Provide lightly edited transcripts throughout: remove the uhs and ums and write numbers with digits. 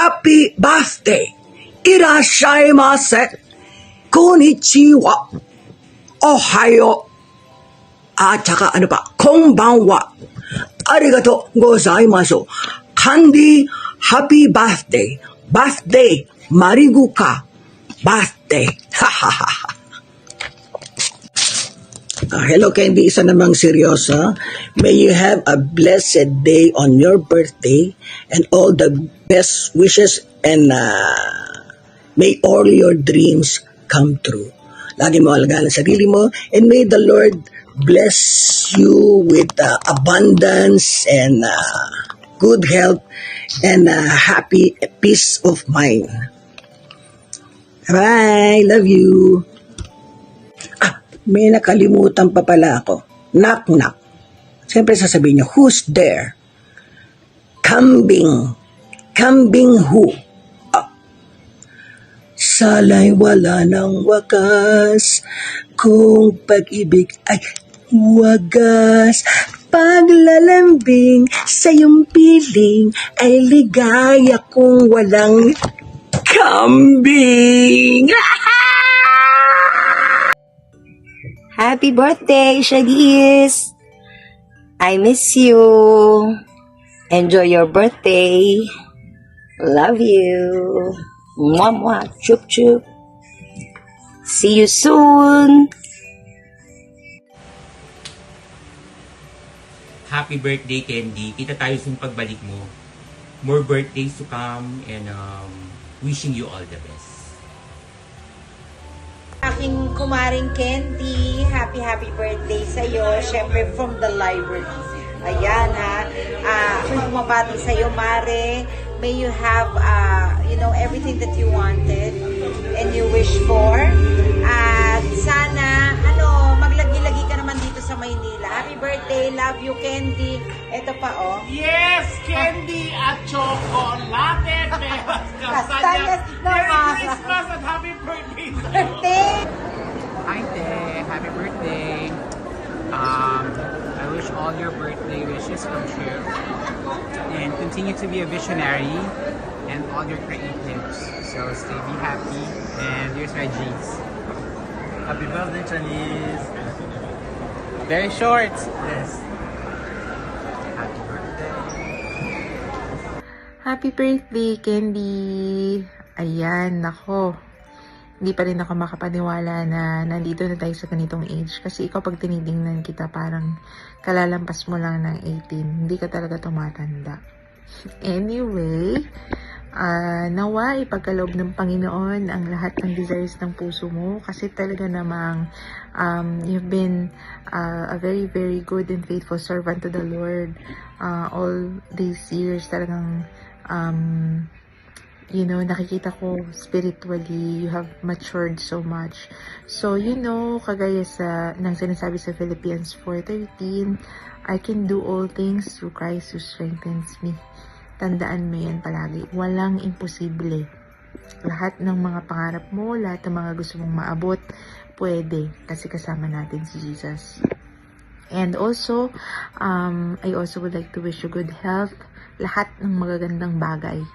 happy birthday! Irashaimase! Konnichiwa! Ohayo! At saka ano pa, konbanwa! Arigato gozaimasu! Candy, happy birthday! Birthday! Marigu ka! Birthday! Ha ha ha ha! Hello Candy, isa namang seryoso. May you have a blessed day on your birthday and all the best wishes and may all your dreams come true. Lagi mo alagaan ang sarili mo and may the Lord bless you with abundance and good health and happy peace of mind. Bye! Love you! May nakalimutan pa pala ako. Knock, knock. Siyempre sasabihin niyo, who's there? Kambing. Kambing who? Sala'y wala ng wakas, kung pag-ibig ay wagas. Paglalambing sa iyong piling ay ligaya kung walang kambing. Happy birthday, Shaggy's! I miss you. Enjoy your birthday. Love you. Mwah, mwah. Chup, chup. See you soon. Happy birthday, Candy. Kita tayo sa pagbalik mo. More birthdays to come and wishing you all the best. Aking kumaring Candy, happy birthday sa'yo. Siyempre from the library. Ayan ha. Bumabati sa'yo, Mare. May you have, everything that you wanted and you wish for. At sana, maglagi-lagi ka naman dito sa Maynila. Happy birthday. Love you, Candy. Ito pa, oh. Yes, Candy at chocolate. Kastanyas Merry naman. Christmas and happy birthday. Birthday! Hi, Te. Happy birthday. I wish all your birthday wishes come true and continue to be a visionary and all your creatives. So stay be happy and here's my G's. Happy birthday, Chinese. Very short. Yes. Happy birthday. Happy birthday, Candy! Ayan, nako. Hindi pa rin ako makapaniwala na nandito na tayo sa ganitong age. Kasi ikaw pag tinignan kita, parang kalalampas mo lang ng 18. Hindi ka talaga tumatanda. Anyway, nawa ipagkaloob ng Panginoon ang lahat ng desires ng puso mo. Kasi talaga namang you've been a very, very good and faithful servant to the Lord. All these years talagang nakikita ko spiritually, you have matured so much. So, kagaya ng sinasabi sa Philippians 4:13, I can do all things through Christ who strengthens me. Tandaan mo yan palagi. Walang imposible. Lahat ng mga pangarap mo, lahat ng mga gusto mong maabot, pwede. Kasi kasama natin si Jesus. And also, I also would like to wish you good health. Lahat ng magagandang bagay.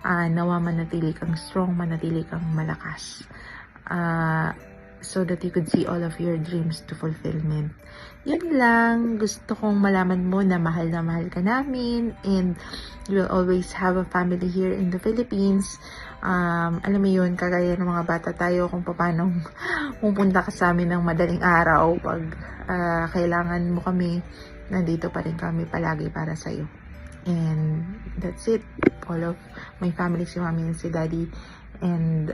Nawa manatili kang strong, manatili kang malakas. So that you could see all of your dreams to fulfillment. Yun lang. Gusto kong malaman mo na mahal ka namin. And you will always have a family here in the Philippines. Alam mo yun, kagaya ng mga bata tayo kung paano pupunta ka sa amin ng madaling araw. Pag kailangan mo kami, nandito pa rin kami palagi para sa'yo. And that's it. All of my family, si Mami and si Daddy, and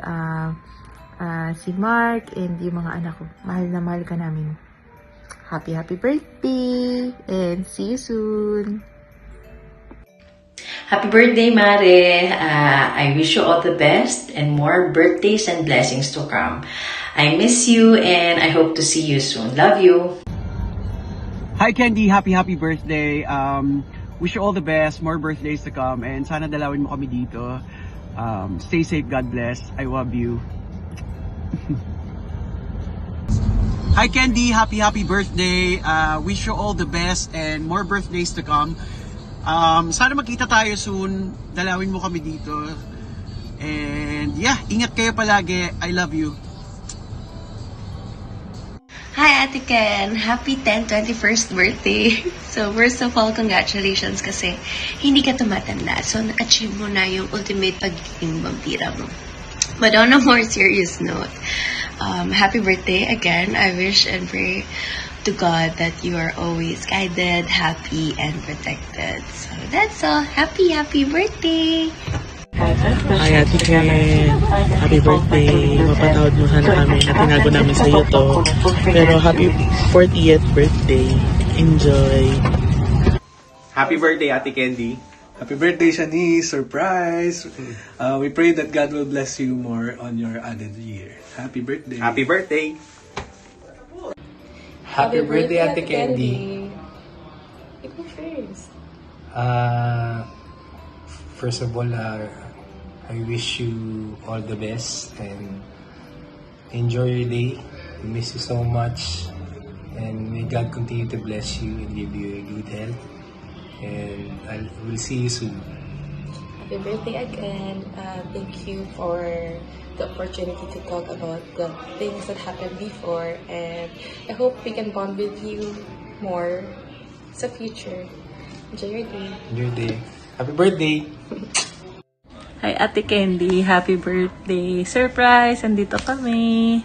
si Mark, and yung mga anak ko. Mahal na mahal ka namin. Happy birthday! And see you soon! Happy birthday, Mare! I wish you all the best and more birthdays and blessings to come. I miss you and I hope to see you soon. Love you! Hi, Candy! Happy birthday! Wish you all the best, more birthdays to come, and sana dalawin mo kami dito. Stay safe, God bless. I love you. Hi, Candy. Happy birthday. Wish you all the best and more birthdays to come. Sana magkita tayo soon. Dalawin mo kami dito. And yeah, ingat kayo palagi. I love you. Hi Ate Ken! Happy 21st birthday! So first of all, congratulations kasi hindi ka tumatanda. So na-achieve mo na yung ultimate pagiging vampira mo. But on a more serious note, happy birthday again. I wish and pray to God that you are always guided, happy, and protected. So that's all. Happy birthday! Hi Ate Ken, happy birthday. Mapatawad mo sana kami na tinago namin sa iyo to. Pero happy 40th birthday. Enjoy. Happy birthday, Ate Candy. Happy birthday, Shanice. Surprise. We pray that God will bless you more on your added year. Happy birthday. Happy birthday. Happy birthday, Ate Candy. Ikaw first. First of all, I wish you all the best and enjoy your day. I miss you so much, and may God continue to bless you and give you good health. And I will see you soon. Happy birthday again. Thank you for the opportunity to talk about the things that happened before, and I hope we can bond with you more sa future. Enjoy your day. Enjoy your day. Happy birthday! Hi Ate Candy, happy birthday. Surprise! Andito kami.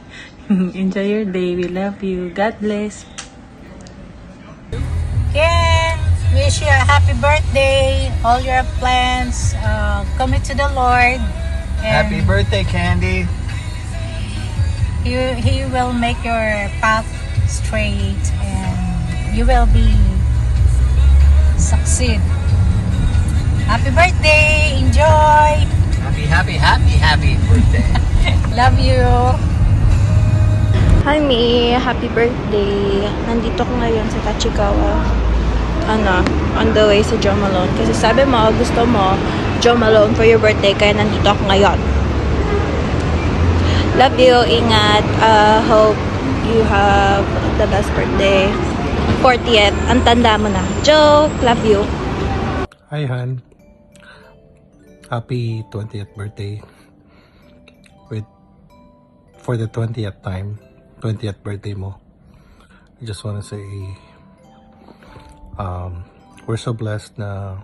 Enjoy your day. We love you. God bless. Ken, wish you a happy birthday. All your plans, commit to the Lord. And Happy birthday, Candy. He will make your path straight and you will be succeed. Happy birthday! Enjoy! Happy birthday. Love you! Hi Mi, happy birthday. Nandito ko ngayon sa Tachikawa. On the way sa Jo Malone. Kasi sabi mo, gusto mo Jo Malone for your birthday, kaya nandito ako ngayon. Love you, ingat. Hope you have the best birthday. 40th, ang tanda mo na. Joke, love you. Hi Han. Happy 20th birthday. For the 20th birthday mo. I just want to say we're so blessed na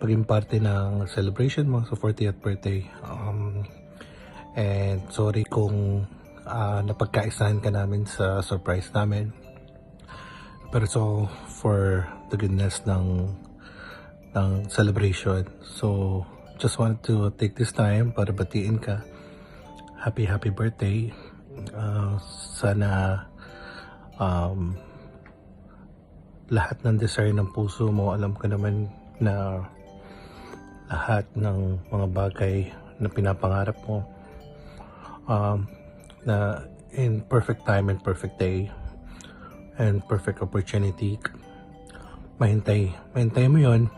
paging parte ng celebration mo sa 40th birthday. And sorry kung napagkaisahan ka namin sa surprise namin. Pero so for the goodness ng celebration. So just wanted to take this time para batiin ka. Happy birthday. Sana lahat ng desire ng puso mo, alam ko naman na lahat ng mga bagay na pinapangarap mo na in perfect time and perfect day and perfect opportunity, mahintay mo yun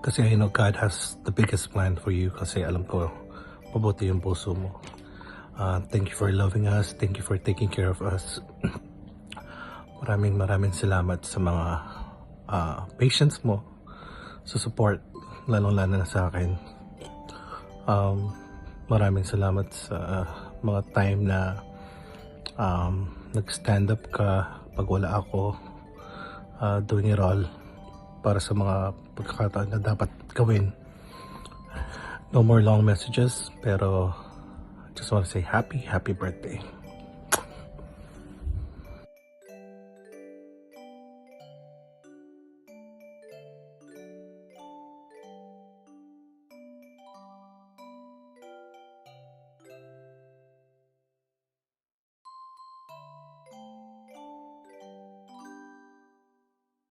kasi I know God has the biggest plan for you kasi alam ko mabuti yung puso mo. Thank you for loving us. Thank you for taking care of us. Maraming salamat sa mga patience mo, sa support, lalong-lalo na sa akin. Maraming salamat sa mga time na nag-stand up ka pag wala ako, doing it all para sa mga pagkakataon na dapat gawin. No more long messages, pero just want to say happy birthday.